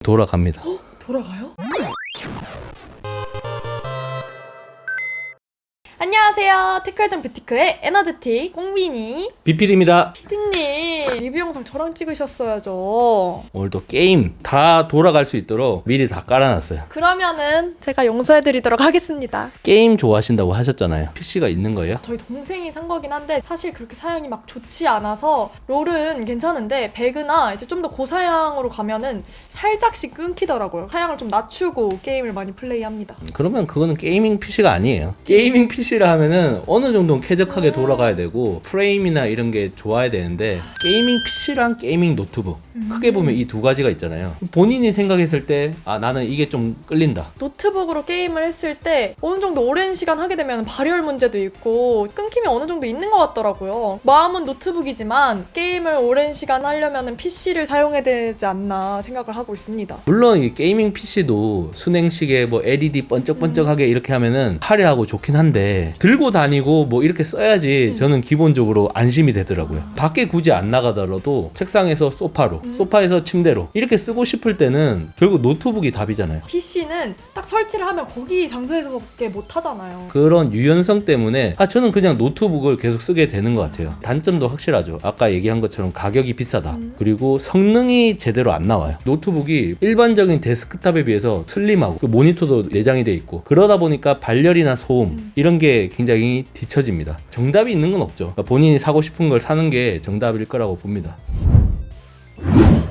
돌아갑니다. 돌아가요? 안녕하세요. 테크회전 뷰티크의 에너제틱 꽁비니 비필입니다. 피디님 리뷰 영상 저랑 찍으셨어야죠. 오늘도 게임 다 돌아갈 수 있도록 미리 다 깔아놨어요. 그러면은 제가 용서해드리도록 하겠습니다. 게임 좋아하신다고 하셨잖아요. PC가 있는 거예요? 저희 동생이 산 거긴 한데 사실 그렇게 사양이 막 좋지 않아서 롤은 괜찮은데 배그나 이제 좀 더 고사양으로 가면은 살짝씩 끊기더라고요. 사양을 좀 낮추고 게임을 많이 플레이합니다. 그러면 그거는 게이밍 PC가 아니에요. 게이밍 PC라 하면은 어느 정도는 쾌적하게 돌아가야 되고 프레임이나 이런 게 좋아야 되는데 게이밍 PC랑 게이밍 노트북 크게 보면 이 두 가지가 있잖아요. 본인이 생각했을 때 나는 이게 좀 끌린다. 노트북으로 게임을 했을 때 어느 정도 오랜 시간 하게 되면 발열 문제도 있고 끊김이 어느 정도 있는 것 같더라고요. 마음은 노트북이지만 게임을 오랜 시간 하려면 PC를 사용해야 되지 않나 생각을 하고 있습니다. 물론 이 게이밍 PC도 순행식에 뭐 LED 번쩍번쩍하게 이렇게 하면은 화려하고 좋긴 한데 들고 다니고 뭐 이렇게 써야지 저는 기본적으로 안심이 되더라고요. 밖에 굳이 안 나가더라도 책상에서 소파로 소파에서 침대로 이렇게 쓰고 싶을 때는 결국 노트북이 답이잖아요. PC는 딱 설치를 하면 거기 장소에서밖에 못 하잖아요. 그런 유연성 때문에 저는 그냥 노트북을 계속 쓰게 되는 것 같아요. 단점도 확실하죠. 아까 얘기한 것처럼 가격이 비싸다. 그리고 성능이 제대로 안 나와요. 노트북이 일반적인 데스크탑에 비해서 슬림하고 그 모니터도 내장이 돼 있고 그러다 보니까 발열이나 소음 이런 게 굉장히 뒤처집니다. 정답이 있는 건 없죠. 그러니까 본인이 사고 싶은 걸 사는 게 정답일 거라고 봅니다.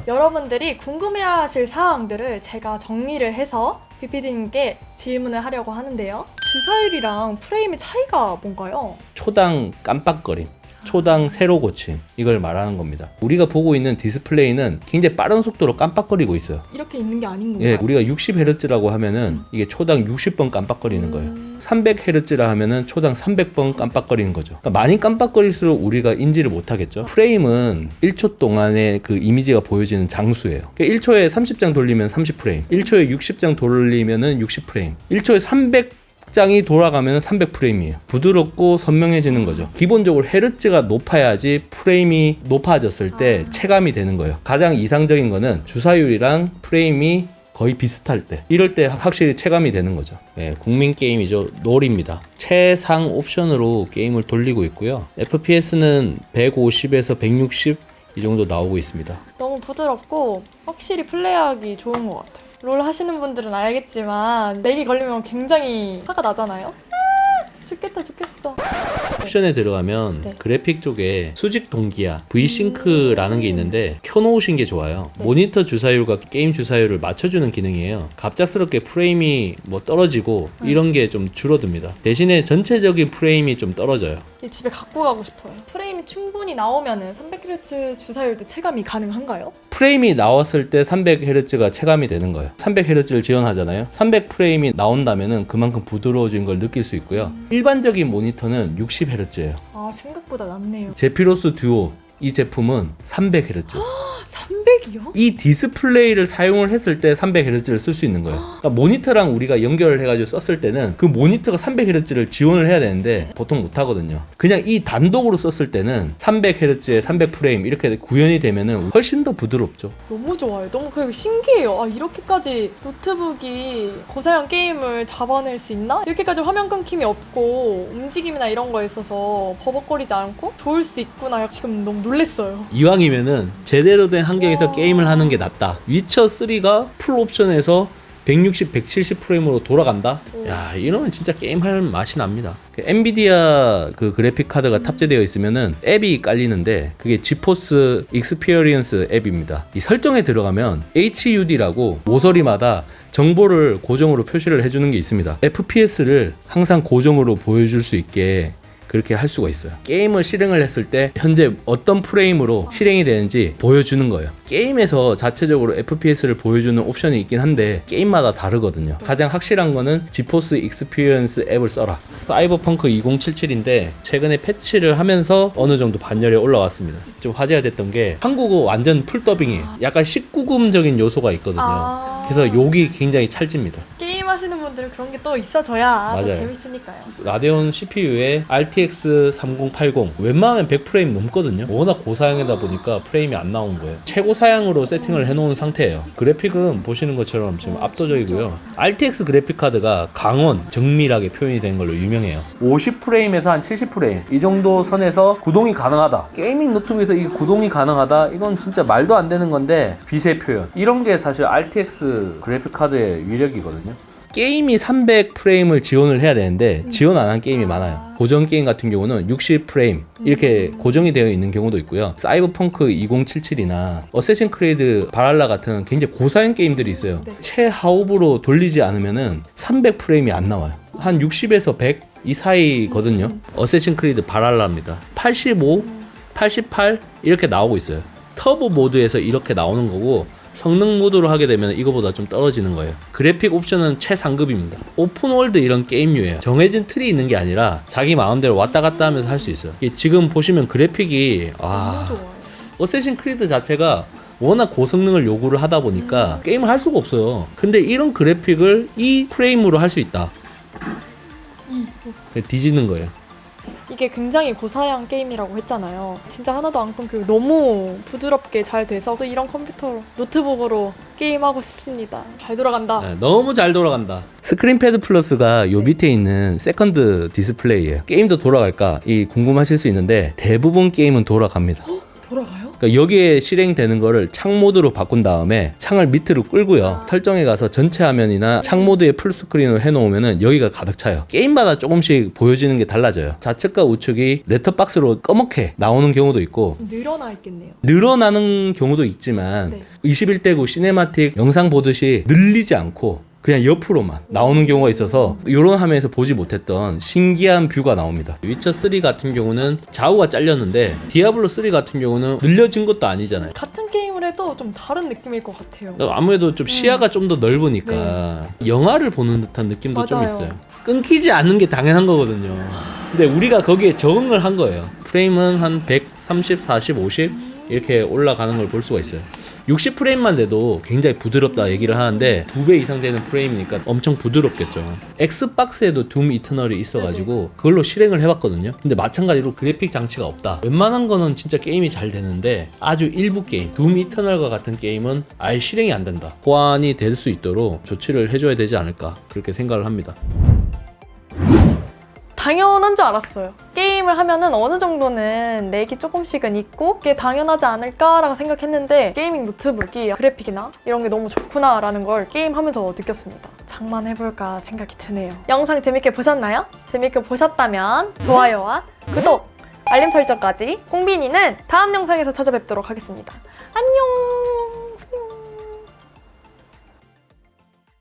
여러분들이 궁금해하실 사항들을 제가 정리를 해서 BPD님께 질문을 하려고 하는데요. 주사율이랑 프레임의 차이가 뭔가요? 초당 깜빡거림, 초당 세로 고침 이걸 말하는 겁니다. 우리가 보고 있는 디스플레이는 굉장히 빠른 속도로 깜빡거리고 있어요. 이렇게 있는 게 아닌 건가요? 예, 우리가 60Hz라고 하면은 이게 초당 60번 깜빡거리는 거예요. 300Hz라 하면은 초당 300번 깜빡거리는 거죠. 그러니까 많이 깜빡거릴수록 우리가 인지를 못하겠죠. 프레임은 1초 동안의 그 이미지가 보여지는 장수예요. 그러니까 1초에 30장 돌리면 30프레임, 1초에 60장 돌리면은 60프레임, 1초에 300장이 돌아가면 300프레임이에요. 부드럽고 선명해지는 거죠. 기본적으로 헤르츠가 높아야지 프레임이 높아졌을 때 체감이 되는 거예요. 가장 이상적인 거는 주사율이랑 프레임이 거의 비슷할 때, 이럴 때 확실히 체감이 되는 거죠. 네, 국민 게임이죠. 롤입니다. 최상 옵션으로 게임을 돌리고 있고요. FPS는 150에서 160 이 정도 나오고 있습니다. 너무 부드럽고 확실히 플레이하기 좋은 것 같아요. 롤 하시는 분들은 알겠지만 렉이 걸리면 굉장히 화가 나잖아요. 죽겠다 죽겠어. 옵션에 들어가면 네. 그래픽 쪽에 수직 동기화, V싱크라는 게 있는데 켜놓으신 게 좋아요. 네. 모니터 주사율과 게임 주사율을 맞춰주는 기능이에요. 갑작스럽게 프레임이 뭐 떨어지고 이런 게 좀 줄어듭니다. 대신에 전체적인 프레임이 좀 떨어져요. 이 집에 갖고 가고 싶어요. 프레임이 충분히 나오면은 300Hz 주사율도 체감이 가능한가요? 프레임이 나왔을 때 300Hz가 체감이 되는 거예요. 300Hz를 지원하잖아요. 300프레임이 나온다면은 그만큼 부드러워진 걸 느낄 수 있고요. 일반적인 모니터는 60Hz예요. 생각보다 낮네요. 제피로스 듀오 이 제품은 300Hz. 300이요? 이 디스플레이를 사용을 했을 때 300Hz를 쓸 수 있는 거예요. 그러니까 모니터랑 우리가 연결을 해가지고 썼을 때는 그 모니터가 300Hz를 지원을 해야 되는데 보통 못 하거든요. 그냥 이 단독으로 썼을 때는 300Hz에 300프레임 이렇게 구현이 되면은 훨씬 더 부드럽죠. 너무 좋아요. 너무 그리고 신기해요. 이렇게까지 노트북이 고사양 게임을 잡아낼 수 있나? 이렇게까지 화면 끊김이 없고 움직임이나 이런 거에 있어서 버벅거리지 않고 좋을 수 있구나. 지금 너무 놀랬어요. 이왕이면은 제대로 된 환경에서 게임을 하는 게 낫다. 위쳐 3가 풀 옵션에서 160, 170 프레임으로 돌아간다? 야, 이러면 진짜 게임할 맛이 납니다. 엔비디아 그 그래픽 카드가 탑재되어 있으면은 앱이 깔리는데 그게 지포스 익스피리언스 앱입니다. 이 설정에 들어가면 HUD라고 모서리마다 정보를 고정으로 표시를 해주는 게 있습니다. FPS를 항상 고정으로 보여줄 수 있게 그렇게 할 수가 있어요. 게임을 실행을 했을 때 현재 어떤 프레임으로 실행이 되는지 보여주는 거예요. 게임에서 자체적으로 FPS를 보여주는 옵션이 있긴 한데 게임마다 다르거든요. 가장 확실한 거는 지포스 익스피리언스 앱을 써라. 사이버펑크 2077인데 최근에 패치를 하면서 어느 정도 반열에 올라왔습니다. 좀 화제가 됐던 게 한국어 완전 풀더빙이에요. 약간 19금적인 요소가 있거든요. 그래서 욕이 굉장히 찰집니다. 게임 하시는 분들은 그런 게 또 있어줘야 더 맞아요. 재밌으니까요. 라데온 CPU에 RTX 3080 웬만하면 100프레임 넘거든요. 워낙 고사양이다 보니까 프레임이 안 나온 거예요. 최고 사양으로 세팅을 해놓은 상태예요. 그래픽은 보시는 것처럼 지금 압도적이고요. RTX 그래픽 카드가 강원, 정밀하게 표현이 된 걸로 유명해요. 50프레임에서 한 70프레임 이 정도 선에서 구동이 가능하다. 게이밍 노트북에서 이 구동이 가능하다. 이건 진짜 말도 안 되는 건데 빛의 표현 이런 게 사실 RTX 그래픽 카드의 위력이거든요. 게임이 300프레임을 지원을 해야 되는데 지원 안 한 게임이 많아요. 고전 게임 같은 경우는 60프레임 이렇게 고정이 되어 있는 경우도 있고요. 사이버펑크 2077이나 어쌔신 크리드 바랄라 같은 굉장히 고사양 게임들이 있어요. 네. 최하업으로 돌리지 않으면은 300프레임이 안 나와요. 한 60에서 100 이 사이거든요. 어쌔신 크리드 바랄라입니다. 85, 88 이렇게 나오고 있어요. 터보 모드에서 이렇게 나오는 거고 성능 모드로 하게 되면 이거보다 좀 떨어지는 거예요. 그래픽 옵션은 최상급입니다. 오픈월드 이런 게임류예요. 정해진 틀이 있는 게 아니라 자기 마음대로 왔다 갔다 하면서 할 수 있어요. 지금 보시면 그래픽이 너무 좋아요. 어쌔신 크리드 자체가 워낙 고성능을 요구를 하다 보니까 게임을 할 수가 없어요. 근데 이런 그래픽을 이 프레임으로 할 수 있다. 뒤지는 거예요. 이게 굉장히 고사양 게임이라고 했잖아요. 진짜 하나도 안 끊기고 너무 부드럽게 잘 돼서 또 이런 컴퓨터로 노트북으로 게임하고 싶습니다. 잘 돌아간다. 네, 너무 잘 돌아간다. 스크린패드 플러스가 요 밑에 있는 세컨드 디스플레이예요. 게임도 돌아갈까? 이 궁금하실 수 있는데 대부분 게임은 돌아갑니다. 돌아가요? 그러니까 여기에 실행되는 거를 창 모드로 바꾼 다음에 창을 밑으로 끌고요. 설정에 가서 전체 화면이나 창 모드에 풀스크린으로 해놓으면은 여기가 가득 차요. 게임마다 조금씩 보여지는 게 달라져요. 좌측과 우측이 렛터박스로 꺼멓게 나오는 경우도 있고 늘어나 있겠네요. 늘어나는 경우도 있지만 네. 21대구 시네마틱 영상 보듯이 늘리지 않고 그냥 옆으로만 나오는 경우가 있어서 이런 화면에서 보지 못했던 신기한 뷰가 나옵니다. 위쳐 3 같은 경우는 좌우가 잘렸는데 디아블로 3 같은 경우는 늘려진 것도 아니잖아요. 같은 게임을 해도 좀 다른 느낌일 것 같아요. 아무래도 좀 시야가 좀 더 넓으니까 영화를 보는 듯한 느낌도 좀 맞아요. 있어요. 끊기지 않는 게 당연한 거거든요. 근데 우리가 거기에 적응을 한 거예요. 프레임은 한 130, 40, 50 이렇게 올라가는 걸 볼 수가 있어요. 60프레임만 돼도 굉장히 부드럽다 얘기를 하는데 2배 이상 되는 프레임이니까 엄청 부드럽겠죠. 엑스박스에도 둠 이터널이 있어가지고 그걸로 실행을 해봤거든요. 근데 마찬가지로 그래픽 장치가 없다. 웬만한 거는 진짜 게임이 잘 되는데 아주 일부 게임, 둠 이터널과 같은 게임은 아예 실행이 안 된다. 보완이 될 수 있도록 조치를 해줘야 되지 않을까 그렇게 생각을 합니다. 당연한 줄 알았어요. 게임을 하면은 어느 정도는 렉이 조금씩은 있고 그게 당연하지 않을까라고 생각했는데 게이밍 노트북이 그래픽이나 이런 게 너무 좋구나라는 걸 게임하면서 느꼈습니다. 장만해볼까 생각이 드네요. 영상 재밌게 보셨나요? 재밌게 보셨다면 좋아요와 구독, 알림 설정까지 꽁비니는 다음 영상에서 찾아뵙도록 하겠습니다. 안녕!